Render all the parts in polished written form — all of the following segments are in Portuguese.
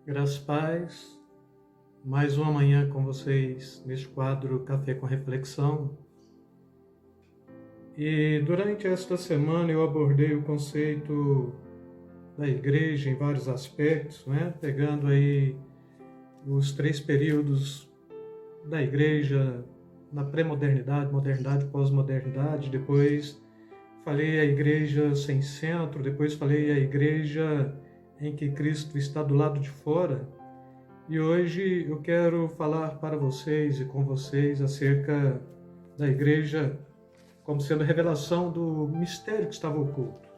Graças a paz, mais uma manhã com vocês neste quadro Café com Reflexão. E durante esta semana eu abordei o conceito da igreja em vários aspectos, né? Pegando aí os 3 períodos da igreja na pré-modernidade, modernidade, pós-modernidade. Depois falei a igreja sem centro, depois falei a igreja em que Cristo está do lado de fora. E hoje eu quero falar para vocês e com vocês acerca da igreja como sendo a revelação do mistério que estava oculto.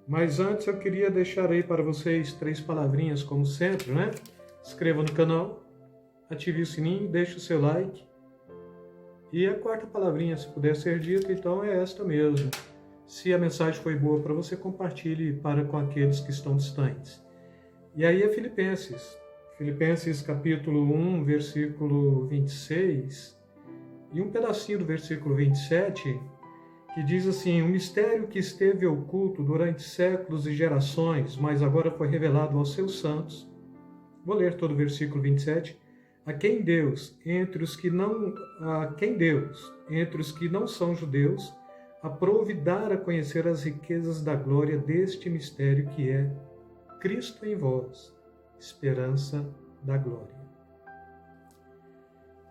Mas antes eu queria deixar aí para vocês 3 palavrinhas, como sempre, né? Inscreva no canal, ative o sininho, deixe o seu like. E a 4ª palavrinha, se puder ser dita, então é esta mesmo. Se a mensagem foi boa para você, compartilhe para com aqueles que estão distantes. E aí é Filipenses capítulo 1, versículo 26, e um pedacinho do versículo 27, que diz assim: o mistério que esteve oculto durante séculos e gerações, mas agora foi revelado aos seus santos. Vou ler todo o versículo 27. A quem Deus, entre os que não são judeus, aprove dar a conhecer as riquezas da glória deste mistério que é Cristo em vós, esperança da glória.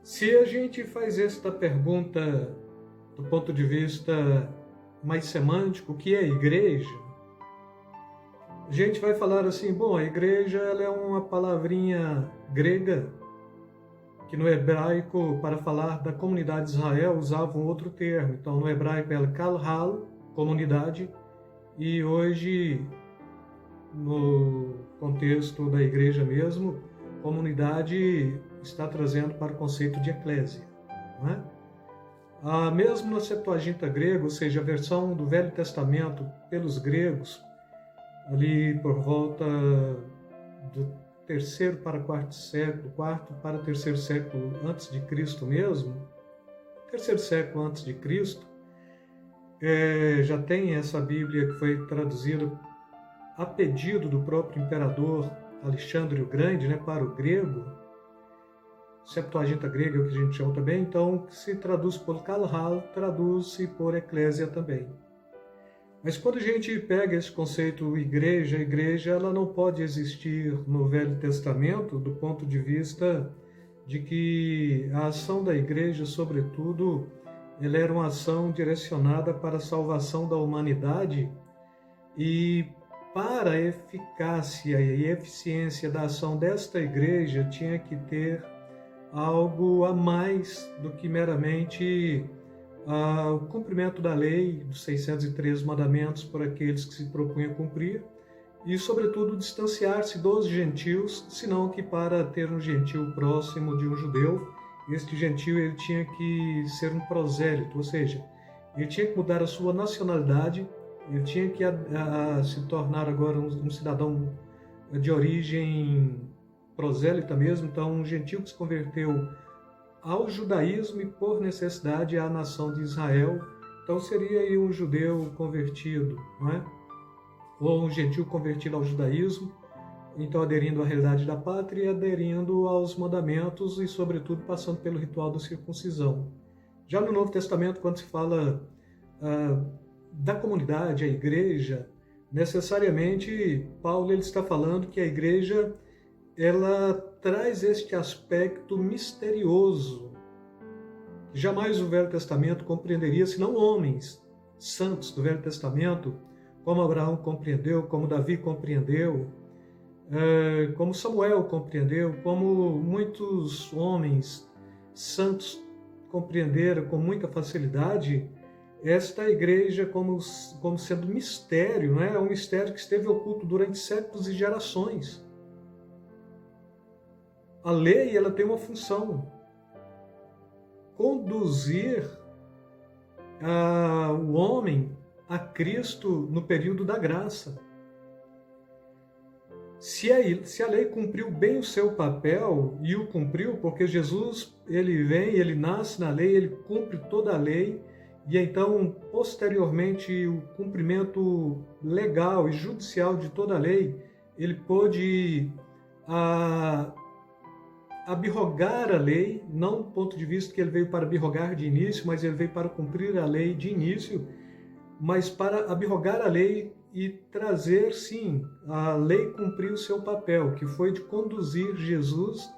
Se a gente faz esta pergunta do ponto de vista mais semântico, o que é igreja? A gente vai falar assim, bom, a igreja ela é uma palavrinha grega que no hebraico, para falar da comunidade de Israel, usava um outro termo. Então, no hebraico é Kal-Hal, comunidade, e hoje, no contexto da igreja mesmo, comunidade está trazendo para o conceito de eclésia. Não é? Mesmo na Septuaginta grega, ou seja, a versão do Velho Testamento pelos gregos, ali por volta do 3º para 4º século, 4º para 3º século antes de Cristo mesmo, 3º século antes de Cristo, já tem essa Bíblia que foi traduzida a pedido do próprio imperador Alexandre o Grande, né, para o grego. Septuaginta grega é o que a gente chama também, então se traduz por Kal-Hal, traduz-se por eclésia também. Mas quando a gente pega esse conceito igreja, a igreja ela não pode existir no Velho Testamento do ponto de vista de que a ação da igreja, sobretudo, ela era uma ação direcionada para a salvação da humanidade, e para a eficácia e eficiência da ação desta igreja tinha que ter algo a mais do que meramente o cumprimento da lei, dos 613 mandamentos por aqueles que se propunham a cumprir, e, sobretudo, distanciar-se dos gentios, senão que para ter um gentio próximo de um judeu, este gentio ele tinha que ser um prosélito, ou seja, ele tinha que mudar a sua nacionalidade, ele tinha que se tornar agora um cidadão de origem prosélita mesmo, então um gentio que se converteu ao judaísmo e por necessidade à nação de Israel. Então seria aí um judeu convertido, não é? Ou um gentio convertido ao judaísmo, então aderindo à realidade da pátria e aderindo aos mandamentos e, sobretudo, passando pelo ritual da circuncisão. Já no Novo Testamento, quando se fala da comunidade, a igreja, necessariamente Paulo ele está falando que a igreja ela traz este aspecto misterioso que jamais o Velho Testamento compreenderia, senão homens santos do Velho Testamento, como Abraão compreendeu, como Davi compreendeu, como Samuel compreendeu, como muitos homens santos compreenderam com muita facilidade esta igreja como sendo mistério, não é? Um mistério que esteve oculto durante séculos e gerações. A lei ela tem uma função: conduzir o homem a Cristo no período da graça. Se a lei cumpriu bem o seu papel, e o cumpriu, porque Jesus ele vem, ele nasce na lei, ele cumpre toda a lei, e então, posteriormente, o cumprimento legal e judicial de toda a lei, ele pôde a abrogar a lei, não do ponto de vista que ele veio para abrogar de início, mas ele veio para cumprir a lei de início, mas para abrogar a lei e trazer, sim, a lei cumprir o seu papel, que foi de conduzir Jesus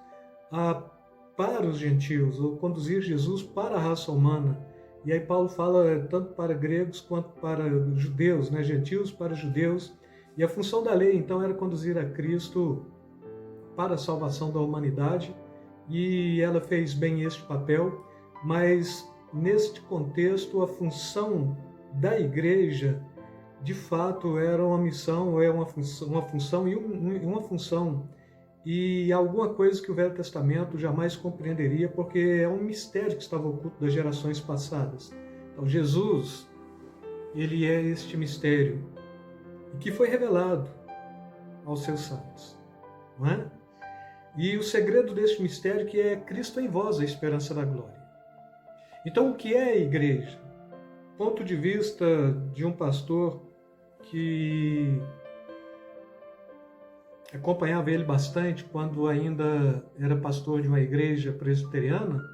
para os gentios, ou conduzir Jesus para a raça humana. E aí Paulo fala tanto para gregos quanto para judeus, né? Gentios para judeus. E a função da lei, então, era conduzir a Cristo para a salvação da humanidade, e ela fez bem este papel, mas neste contexto a função da igreja, de fato, era uma missão, é uma função e alguma coisa que o Velho Testamento jamais compreenderia, porque é um mistério que estava oculto das gerações passadas. Então Jesus, ele é este mistério, que foi revelado aos seus santos, não é? E o segredo deste mistério que é Cristo em vós, a esperança da glória. Então, o que é a igreja? Ponto de vista de um pastor que acompanhava ele bastante quando ainda era pastor de uma igreja presbiteriana,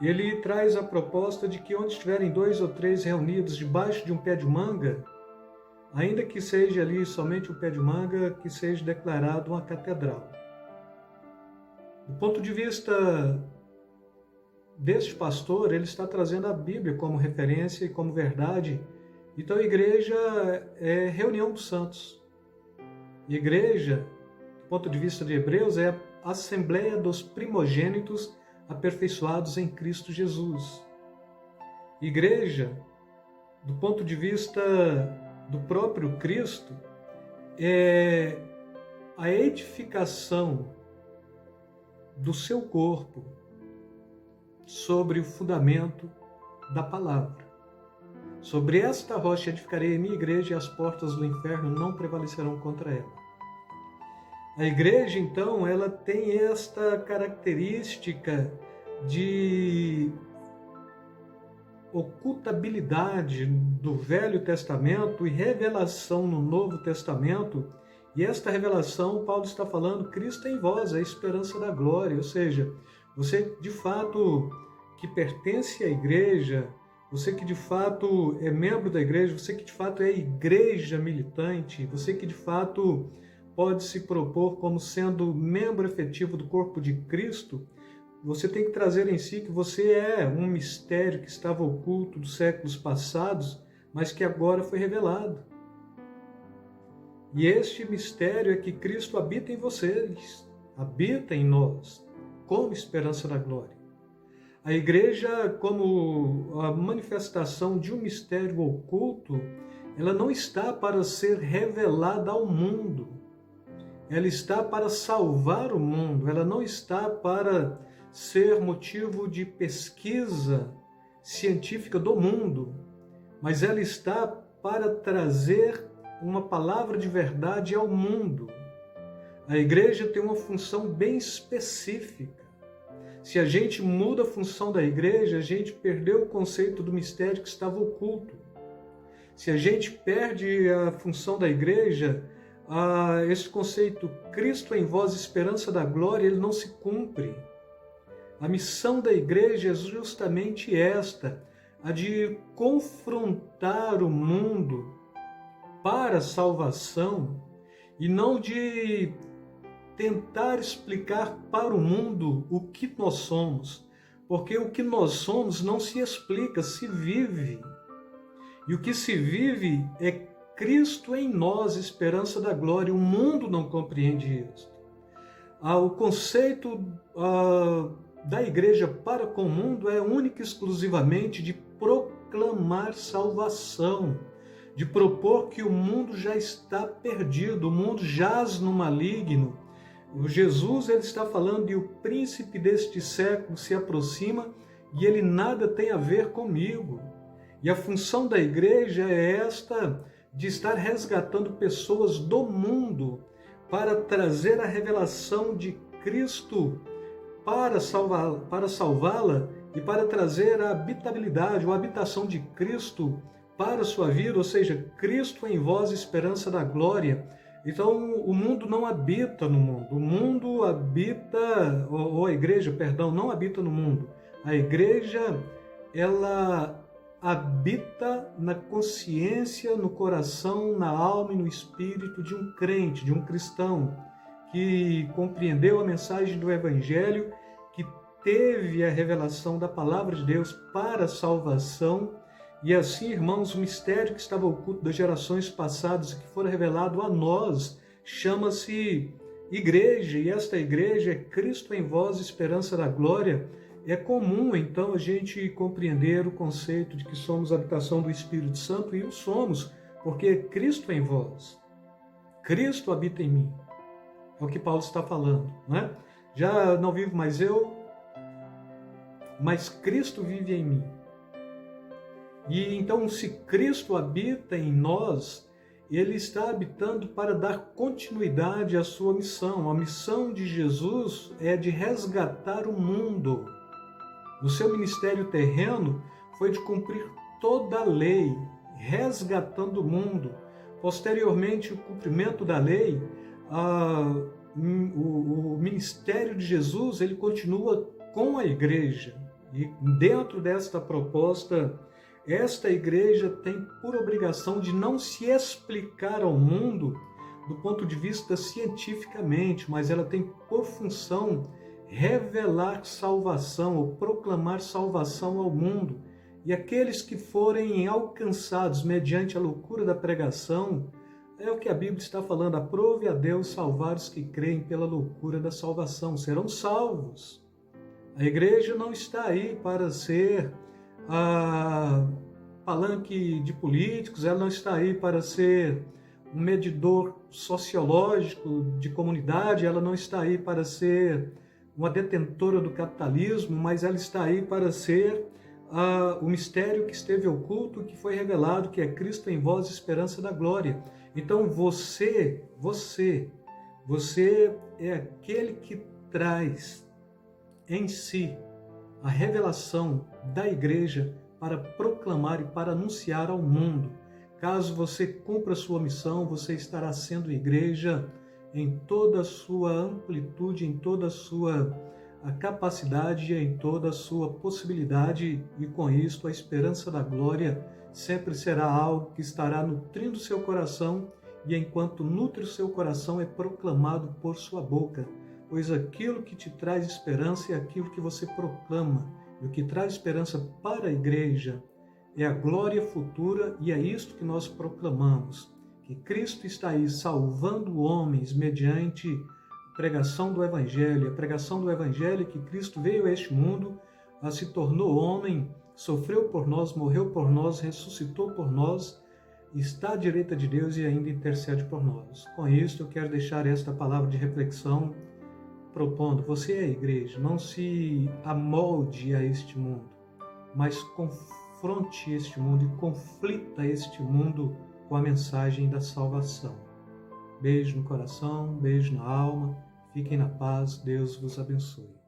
ele traz a proposta de que onde estiverem 2 ou 3 reunidos debaixo de um pé de manga, ainda que seja ali somente um pé de manga, que seja declarado uma catedral. Do ponto de vista deste pastor, ele está trazendo a Bíblia como referência e como verdade. Então a igreja é reunião dos santos. Igreja, do ponto de vista de Hebreus, é a assembleia dos primogênitos aperfeiçoados em Cristo Jesus. Igreja, do ponto de vista do próprio Cristo, é a edificação do seu corpo sobre o fundamento da palavra. Sobre esta rocha edificarei a minha igreja, e as portas do inferno não prevalecerão contra ela. A igreja, então, ela tem esta característica de ocultabilidade do Velho Testamento e revelação no Novo Testamento. E esta revelação, Paulo está falando, Cristo em vós, a esperança da glória. Ou seja, você de fato que pertence à igreja, você que de fato é membro da igreja, você que de fato é igreja militante, você que de fato pode se propor como sendo membro efetivo do corpo de Cristo, você tem que trazer em si que você é um mistério que estava oculto dos séculos passados, mas que agora foi revelado. E este mistério é que Cristo habita em vocês, habita em nós, como esperança da glória. A igreja, como a manifestação de um mistério oculto, ela não está para ser revelada ao mundo. Ela está para salvar o mundo, ela não está para ser motivo de pesquisa científica do mundo, mas ela está para trazer uma palavra de verdade ao mundo. A igreja tem uma função bem específica. Se a gente muda a função da igreja, a gente perdeu o conceito do mistério que estava oculto. Se a gente perde a função da igreja, esse conceito Cristo em vós, esperança da glória, ele não se cumpre. A missão da igreja é justamente esta, a de confrontar o mundo para a salvação e não de tentar explicar para o mundo o que nós somos, porque o que nós somos não se explica, se vive. E o que se vive é Cristo em nós, esperança da glória. O mundo não compreende isso. O conceito da igreja para com o mundo é único e exclusivamente de proclamar salvação, de propor que o mundo já está perdido, o mundo jaz no maligno. O Jesus, ele está falando, e o príncipe deste século se aproxima e ele nada tem a ver comigo. E a função da igreja é esta, de estar resgatando pessoas do mundo para trazer a revelação de Cristo para salvá-la e para trazer a habitabilidade ou a habitação de Cristo para a sua vida, ou seja, Cristo em vós, esperança da glória. Então, o mundo não habita no mundo. O mundo habita, ou a igreja, perdão, não habita no mundo. A igreja, ela habita na consciência, no coração, na alma e no espírito de um crente, de um cristão, que compreendeu a mensagem do Evangelho, que teve a revelação da palavra de Deus para a salvação. E assim, irmãos, o mistério que estava oculto das gerações passadas e que foi revelado a nós, chama-se igreja, e esta igreja é Cristo em vós, esperança da glória. É comum, então, a gente compreender o conceito de que somos habitação do Espírito Santo, e o somos, porque é Cristo em vós. Cristo habita em mim. É o que Paulo está falando, não é? Já não vivo mais eu, mas Cristo vive em mim. E então, se Cristo habita em nós, Ele está habitando para dar continuidade à sua missão. A missão de Jesus é de resgatar o mundo. No seu ministério terreno, foi de cumprir toda a lei, resgatando o mundo. Posteriormente, o cumprimento da lei, o ministério de Jesus, ele continua com a igreja. E dentro desta proposta, esta igreja tem por obrigação de não se explicar ao mundo do ponto de vista cientificamente, mas ela tem por função revelar salvação ou proclamar salvação ao mundo. E aqueles que forem alcançados mediante a loucura da pregação, é o que a Bíblia está falando: aprove a Deus salvar os que creem pela loucura da salvação, serão salvos. A igreja não está aí para ser palanque de políticos, ela não está aí para ser um medidor sociológico de comunidade, ela não está aí para ser uma detentora do capitalismo, mas ela está aí para ser o mistério que esteve oculto, que foi revelado, que é Cristo em vós, esperança da glória. Então você é aquele que traz em si a revelação da igreja para proclamar e para anunciar ao mundo. Caso você cumpra a sua missão, você estará sendo igreja em toda a sua amplitude, em toda a sua capacidade, em toda a sua possibilidade, e com isso a esperança da glória sempre será algo que estará nutrindo seu coração, e enquanto nutre o seu coração é proclamado por sua boca, pois aquilo que te traz esperança é aquilo que você proclama, e o que traz esperança para a igreja é a glória futura, e é isto que nós proclamamos, que Cristo está aí salvando homens mediante a pregação do Evangelho. A pregação do Evangelho é que Cristo veio a este mundo, se tornou homem, sofreu por nós, morreu por nós, ressuscitou por nós, está à direita de Deus e ainda intercede por nós. Com isso, eu quero deixar esta palavra de reflexão, propondo: você é a igreja, não se amolde a este mundo, mas confronte este mundo e conflita este mundo com a mensagem da salvação. Beijo no coração, beijo na alma, fiquem na paz, Deus vos abençoe.